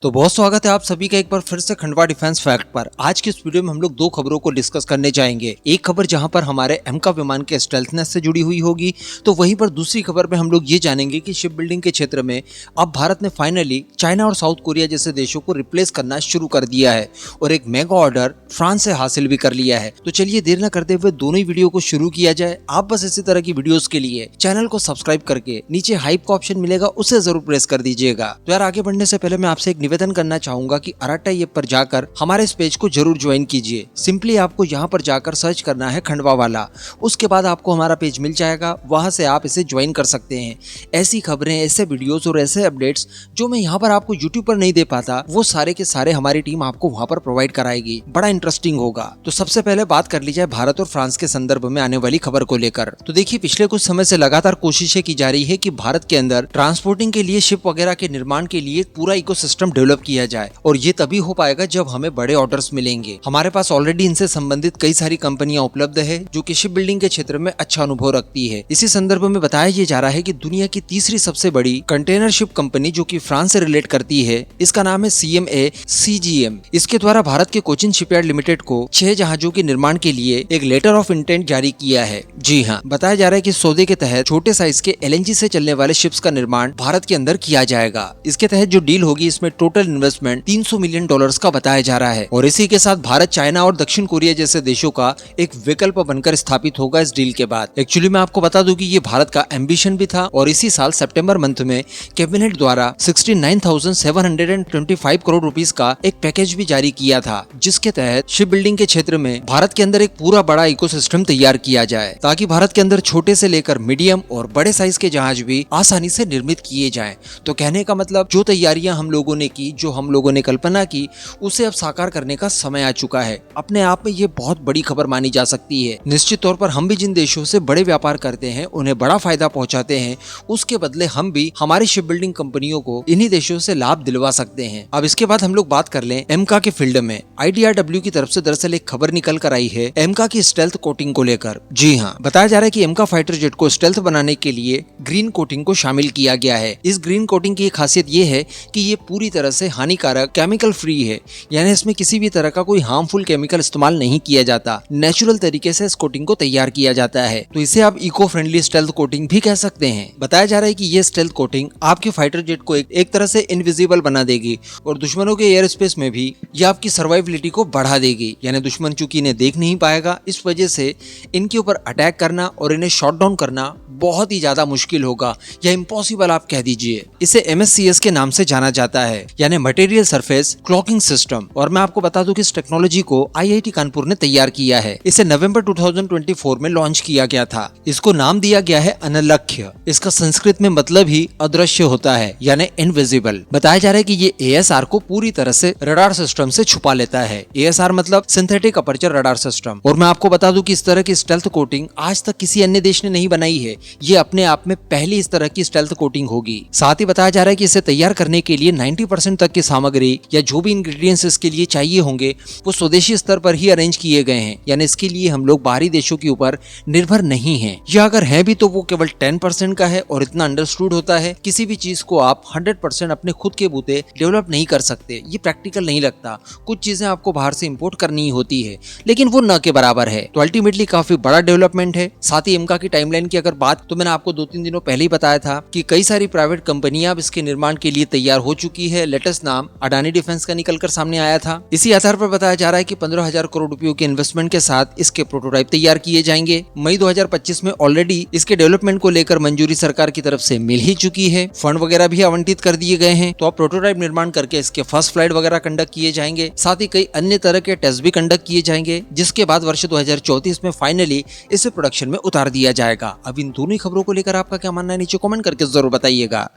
तो बहुत स्वागत है आप सभी का एक बार फिर से खंडवा डिफेंस फैक्ट पर। आज की इस वीडियो में हम लोग दो खबरों को डिस्कस करने जाएंगे। एक खबर जहां पर हमारे एमका विमान के स्टेल्थनेस से जुड़ी हुई होगी, तो वहीं पर दूसरी खबर में हम लोग ये जानेंगे कि शिप बिल्डिंग के क्षेत्र में अब भारत ने फाइनली चाइना और साउथ कोरिया जैसे देशों को रिप्लेस करना शुरू कर दिया है और एक मेगा ऑर्डर फ्रांस से हासिल भी कर लिया है। तो चलिए देर न करते हुए दोनों ही वीडियो को शुरू किया जाए। आप बस इसी तरह की वीडियोस के लिए चैनल को सब्सक्राइब करके नीचे हाइप का ऑप्शन मिलेगा, उसे जरूर प्रेस कर दीजिएगा। तो यार आगे बढ़ने से पहले मैं आपसे एक निवेदन करना चाहूंगा कि अराटा ऐप पर जाकर हमारे इस पेज को जरूर ज्वाइन कीजिए। सिंपली आपको यहाँ पर जाकर सर्च करना है खंडवा वाला, उसके बाद आपको हमारा पेज मिल जाएगा, वहां से आप इसे ज्वाइन कर सकते हैं। ऐसी खबरें, ऐसे वीडियोस और ऐसे अपडेट्स जो मैं यहाँ पर आपको यूट्यूब पर नहीं दे पाता, वो सारे के सारे हमारी टीम आपको वहाँ पर प्रोवाइड कराएगी। बड़ा इंटरेस्टिंग होगा। तो सबसे पहले बात कर ली जाए भारत और फ्रांस के संदर्भ में आने वाली खबर को लेकर। तो देखिए पिछले कुछ समय से लगातार कोशिशें की जा रही है कि भारत के अंदर ट्रांसपोर्टिंग के लिए, शिप वगैरह के निर्माण के लिए पूरा इकोसिस्टम डेवलप किया जाए, और ये तभी हो पाएगा जब हमें बड़े ऑर्डर्स मिलेंगे। हमारे पास ऑलरेडी इनसे संबंधित कई सारी कंपनियां उपलब्ध है जो कि शिप बिल्डिंग के क्षेत्र में अच्छा अनुभव रखती है। इसी संदर्भ में बताया ये जा रहा है कि दुनिया की तीसरी सबसे बड़ी कंटेनर शिप कंपनी जो कि फ्रांस से रिलेट करती है, इसका नाम है CMA CGM। इसके द्वारा भारत के कोचिन शिपयार्ड लिमिटेड को 6 जहाजों के निर्माण के लिए एक लेटर ऑफ इंटेंट जारी किया है। जी हाँ, बताया जा रहा है कि सौदे के तहत छोटे साइज के LNG से चलने वाले शिप्स का निर्माण भारत के अंदर किया जाएगा। इसके तहत जो डील होगी, इसमें टोटल इन्वेस्टमेंट $300 मिलियन का बताया जा रहा है, और इसी के साथ भारत, चाइना और दक्षिण कोरिया जैसे देशों का एक विकल्प बनकर स्थापित होगा इस डील के बाद। एक्चुअली मैं आपको बता दूं कि ये भारत का एम्बिशन भी था, और इसी साल सितंबर मंथ में कैबिनेट द्वारा 69,725 करोड़ रुपीस का एक पैकेज भी जारी किया था, जिसके तहत शिप बिल्डिंग के क्षेत्र में भारत के अंदर एक पूरा बड़ा इकोसिस्टम तैयार किया जाए, ताकि भारत के अंदर छोटे से लेकर मीडियम और बड़े साइज के जहाज भी आसानी से निर्मित किए जाएं। तो कहने का मतलब, जो तैयारियां हम लोगों ने की, जो हम लोगों ने कल्पना की, उसे अब साकार करने का समय आ चुका है। अपने आप में ये बहुत बड़ी खबर मानी जा सकती है। निश्चित तौर पर हम भी जिन देशों से बड़े व्यापार करते हैं, उन्हें बड़ा फायदा पहुंचाते हैं, उसके बदले हम भी हमारी शिप बिल्डिंग कंपनियों को इन्हीं देशों से लाभ दिलवा सकते हैं। अब इसके बाद हम लोग बात कर लें एमका के फील्ड में। IDRW की तरफ से दरअसल एक खबर निकल कर आई है एमका की स्टेल्थ कोटिंग को लेकर। जी हाँ, बताया जा रहा है कि एमका फाइटर जेट को स्टेल्थ बनाने के लिए ग्रीन कोटिंग को शामिल किया गया है। इस ग्रीन कोटिंग की खासियत ये है कि ये पूरी तरह से हानिकारक, केमिकल फ्री है, यानी इसमें किसी भी तरह का कोई हार्मफुल केमिकल इस्तेमाल नहीं किया जाता। नेचुरल तरीके से इस कोटिंग को तैयार किया जाता है, तो इसे आप इको फ्रेंडली स्टेल्थ कोटिंग भी कह सकते हैं। बताया जा रहा है कि ये स्टेल्थ कोटिंग आपके फाइटर जेट को एक तरह से इनविजिबल बना देगी, और दुश्मनों के एयर स्पेस में भी ये आपकी सर्वाइवलिटी को बढ़ा देगी। यानी दुश्मन चूंकि इन्हें देख नहीं पाएगा, इस वजह से इनके ऊपर अटैक करना और इन्हें शॉट डाउन करना बहुत ही ज्यादा मुश्किल होगा, या इम्पॉसिबल आप कह दीजिए। इसे MSCS के नाम से जाना जाता है, यानी मटेरियल सरफेस क्लॉकिंग सिस्टम। और मैं आपको बता दूं कि इस टेक्नोलॉजी को IIT कानपुर ने तैयार किया है। इसे नवंबर 2024 में लॉन्च किया गया था। इसको नाम दिया गया है अनलक्ष्य। इसका संस्कृत में मतलब ही अदृश्य होता है, यानी इनविजिबल। बताया जा रहा है कि ये ASR को पूरी तरह से रडार सिस्टम से छुपा लेता है। ASR मतलब सिंथेटिक अपर्चर रडार सिस्टम। और मैं आपको बता दूं कि इस तरह की स्टेल्थ कोटिंग आज तक किसी अन्य देश ने नहीं बनाई है। ये अपने आप में पहली इस तरह की स्टेल्थ कोटिंग होगी। साथ ही बताया जा रहा है कि इसे तैयार करने के लिए 90% तक की सामग्री या जो भी इंग्रेडिएंट्स इसके लिए चाहिए होंगे, वो स्वदेशी स्तर पर ही अरेंज किए गए हैं। यानी इसके लिए हम लोग बाहरी देशों के ऊपर निर्भर नहीं हैं, या अगर हैं भी तो वो केवल 10% का है। और इतना अंडरस्टूड होता है, किसी भी चीज को आप 100% अपने खुद के बूते डेवलप नहीं कर सकते। ये प्रैक्टिकल नहीं लगता। कुछ चीजें आपको बाहर से इंपोर्ट करनी ही होती है, लेकिन वो न के बराबर है। तो अल्टीमेटली काफी बड़ा डेवलपमेंट है। साथ ही एमका की टाइमलाइन की अगर बात, तो मैंने आपको 2-3 दिनों पहले ही बताया था कि कई सारी प्राइवेट कंपनियां अब इसके निर्माण के लिए तैयार हो चुकी है। लेटेस्ट नाम अडानी डिफेंस का निकलकर सामने आया था। इसी आधार पर बताया जा रहा है कि 15,000 करोड़ रुपयों के इन्वेस्टमेंट के साथ इसके प्रोटोटाइप तैयार किए जाएंगे। मई 2025 में ऑलरेडी इसके डेवलपमेंट को लेकर मंजूरी सरकार की तरफ से मिल ही चुकी है। फंड वगैरह भी आवंटित कर दिए गए हैं। तो अब प्रोटोटाइप निर्माण करके इसके फर्स्ट फ्लाइट वगैरह कंडक्ट किए जाएंगे। साथ ही कई अन्य तरह के टेस्ट भी कंडक्ट किए जाएंगे, जिसके बाद वर्ष 2034 में फाइनली इसे प्रोडक्शन में उतार दिया जाएगा। अब इन दोनों खबरों को लेकर आपका क्या मानना है, नीचे कमेंट करके जरूर बताइएगा।